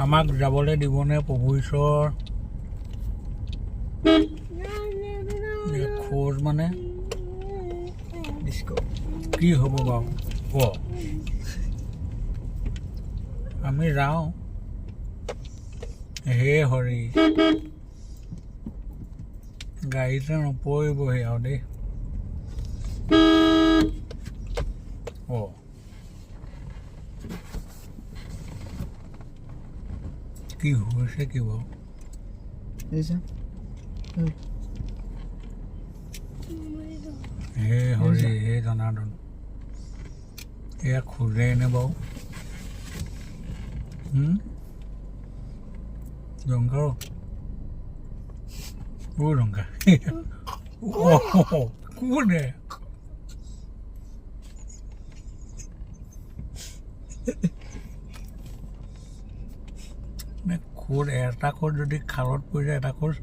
আমাক যাবলৈ দিবনে প্ৰভু ঈশ্বৰ? খোজ মানে কি হ'ব বাৰু ক? আমি যাওঁ। হে হৰি, গাড়ীতে নপৰিবহি আৰু দেই। কি হৈছে কি বাৰু? হে হৰি, হে জনাৰ্দন, এয়া খোজেইনে বাৰু? জংঘল জংঘা কোনে খোজ এটা খোজ যদি খালত পৰি যায়, এটা খোজ